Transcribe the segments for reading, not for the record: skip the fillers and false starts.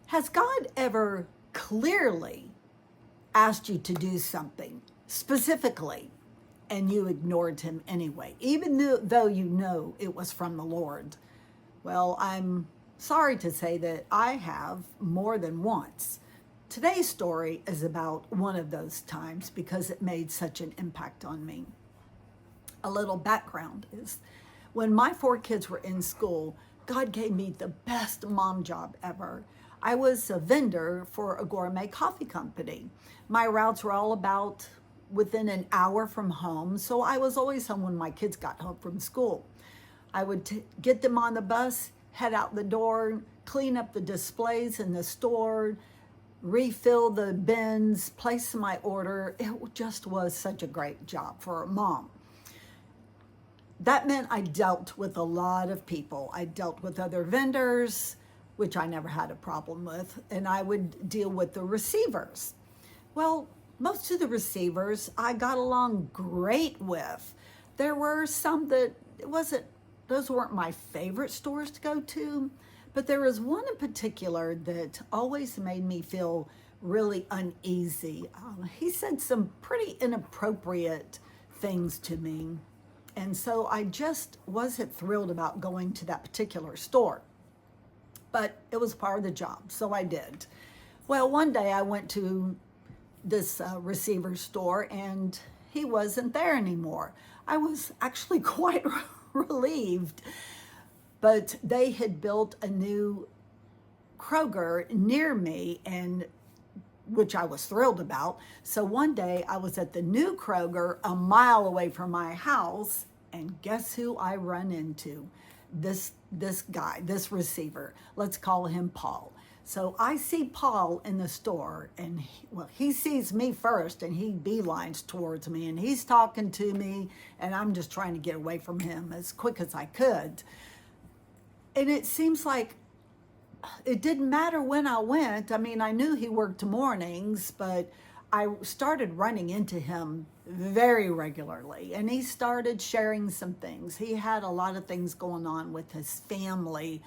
Has God ever clearly asked you to do something specifically and you ignored him anyway, even though you know it was from the Lord? Well, I'm sorry to say that I have more than once. Today's story is about one of those times because it made such an impact on me. A little background is when my four kids were in school, God gave me the best mom job ever. I was a vendor for a gourmet coffee company. My routes were all about within an hour from home, so I was always home when my kids got home from school. I would get them on the bus, head out the door, clean up the displays in the store, refill the bins, place my order. It just was such a great job for a mom. That meant I dealt with a lot of people. I dealt with other vendors, which I never had a problem with, and I would deal with the receivers. Well, most of the receivers I got along great with. There were some that those weren't my favorite stores to go to, but there was one in particular that always made me feel really uneasy. He said some pretty inappropriate things to me. And so I just wasn't thrilled about going to that particular store. But it was part of the job, so I did. Well, one day I went to this receiver store and he wasn't there anymore. I was actually quite relieved, but they had built a new Kroger near me, and which I was thrilled about. So one day I was at the new Kroger a mile away from my house, and guess who I run into? This guy, this receiver. Let's call him Paul. So I see Paul in the store, and he sees me first, and he beelines towards me, and he's talking to me, and I'm just trying to get away from him as quick as I could. And it seems like it didn't matter when I went. I mean, I knew he worked mornings, but I started running into him very regularly, and he started sharing some things. He had a lot of things going on with his family.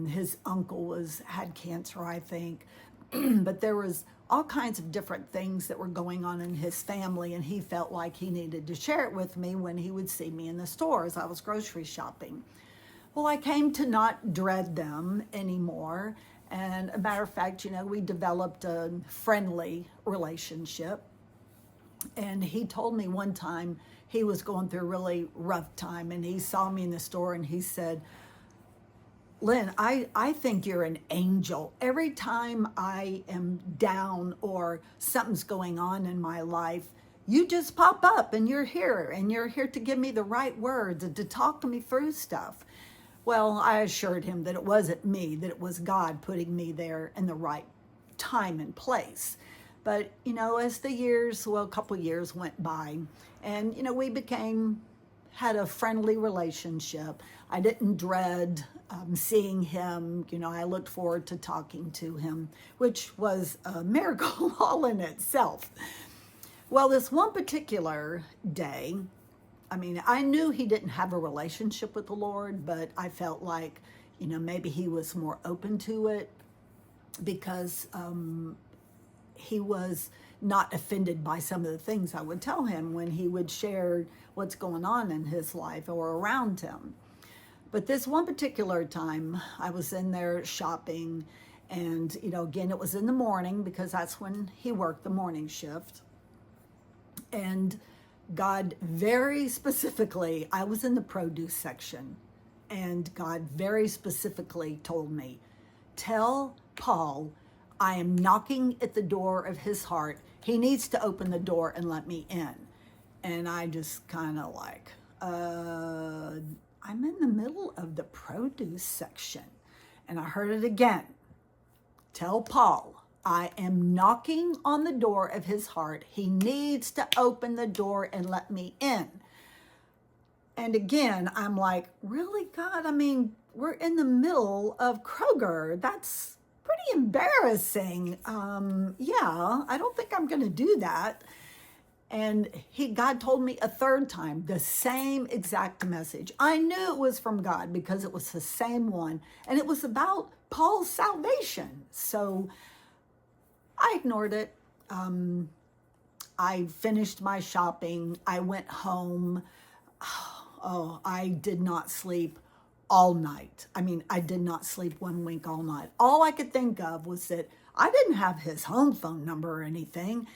His uncle had cancer, I think, but there was all kinds of different things that were going on in his family, and he felt like he needed to share it with me when he would see me in the store as I was grocery shopping. Well, I came to not dread them anymore. And a matter of fact, we developed a friendly relationship. And he told me one time he was going through a really rough time, and he saw me in the store and he said, Lynn, I think you're an angel. Every time I am down or something's going on in my life, you just pop up and you're here to give me the right words and to talk to me through stuff. Well, I assured him that it wasn't me, that it was God putting me there in the right time and place. But, as a couple years went by, and, we had a friendly relationship. I didn't dread seeing him. I looked forward to talking to him, which was a miracle all in itself. Well, this one particular day, I knew he didn't have a relationship with the Lord, but I felt like, maybe he was more open to it because he was not offended by some of the things I would tell him when he would share what's going on in his life or around him. But this one particular time, I was in there shopping, and, again, it was in the morning because that's when he worked the morning shift. And God very specifically, I was in the produce section, and God very specifically told me, tell Paul I am knocking at the door of his heart. He needs to open the door and let me in. And I just kind of like, I'm in the middle of the produce section. And I heard it again. Tell Paul I am knocking on the door of his heart. He needs to open the door and let me in. And again, I'm like, really, God? We're in the middle of Kroger. That's pretty embarrassing. Yeah, I don't think I'm going to do that. And God told me a third time the same exact message. I knew it was from God because it was the same one. And it was about Paul's salvation. So I ignored it. I finished my shopping. I went home. Oh, I did not sleep all night. I mean, I did not sleep one wink all night. All I could think of was that I didn't have his home phone number or anything.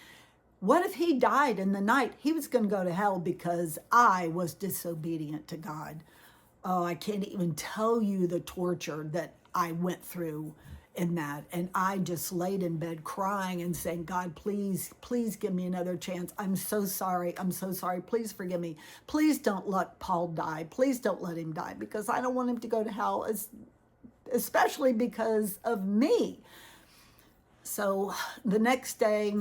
What if he died in the night? He was going to go to hell because I was disobedient to God. Oh, I can't even tell you the torture that I went through in that. And I just laid in bed crying and saying, God, please, please give me another chance. I'm so sorry. I'm so sorry. Please forgive me. Please don't let Paul die. Please don't let him die, because I don't want him to go to hell, especially because of me. So the next day,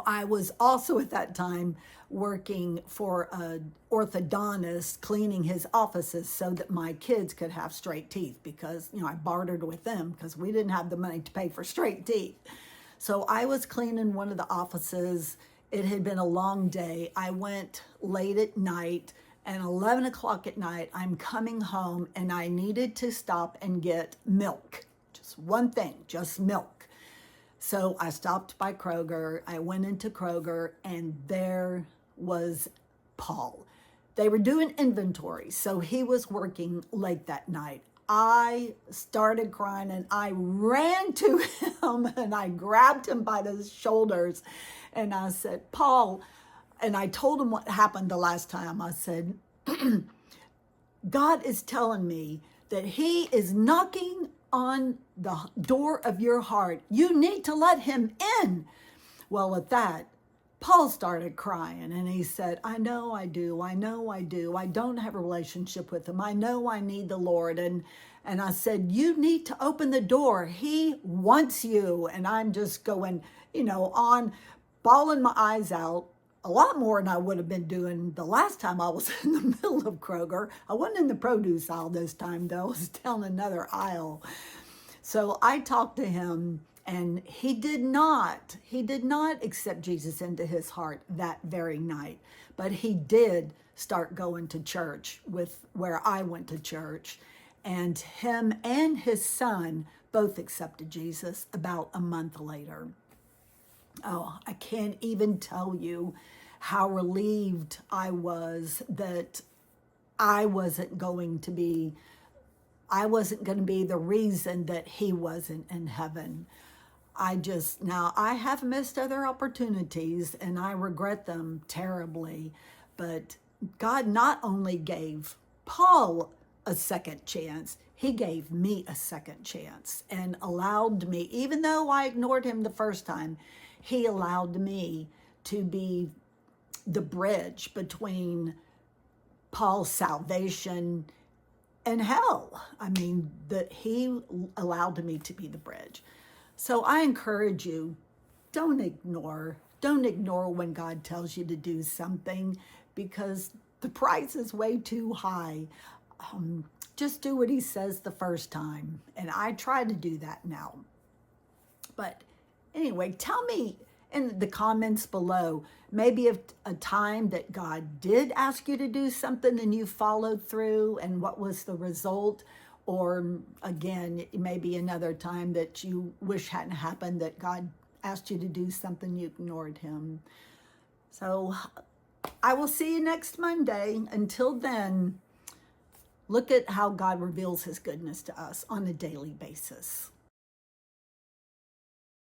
I was also at that time working for an orthodontist, cleaning his offices so that my kids could have straight teeth, because, I bartered with them because we didn't have the money to pay for straight teeth. So I was cleaning one of the offices. It had been a long day. I went late at night, and 11 o'clock at night, I'm coming home, and I needed to stop and get milk. Just one thing, just milk. So I stopped by Kroger. I went into Kroger, and there was Paul. They were doing inventory, so he was working late that night. I started crying, and I ran to him, and I grabbed him by the shoulders, and I said, Paul, and I told him what happened the last time. I said, God is telling me that he is knocking on the door of your heart. You need to let him in. Well, at that, Paul started crying, and he said, I know I do. I know I do. I don't have a relationship with him. I know I need the Lord. And I said, you need to open the door. He wants you. And I'm just going, on, bawling my eyes out, a lot more than I would have been doing the last time I was in the middle of Kroger. I wasn't in the produce aisle this time, though. I was down another aisle. So I talked to him, and he did not accept Jesus into his heart that very night. But he did start going to church where I went to church. And him and his son both accepted Jesus about a month later. Oh, I can't even tell you how relieved I was that I wasn't going to be the reason that he wasn't in heaven. Now I have missed other opportunities, and I regret them terribly, but God not only gave Paul a second chance, he gave me a second chance and allowed me, even though I ignored him the first time, he allowed me to be the bridge between Paul's salvation and hell. I mean, that he allowed me to be the bridge. So I encourage you, don't ignore when God tells you to do something, because the price is way too high. Just do what he says the first time. And I try to do that now. But anyway, tell me in the comments below, maybe a time that God did ask you to do something and you followed through, and what was the result? Or again, maybe another time that you wish hadn't happened, that God asked you to do something, you ignored him. So I will see you next Monday. Until then, look at how God reveals his goodness to us on a daily basis.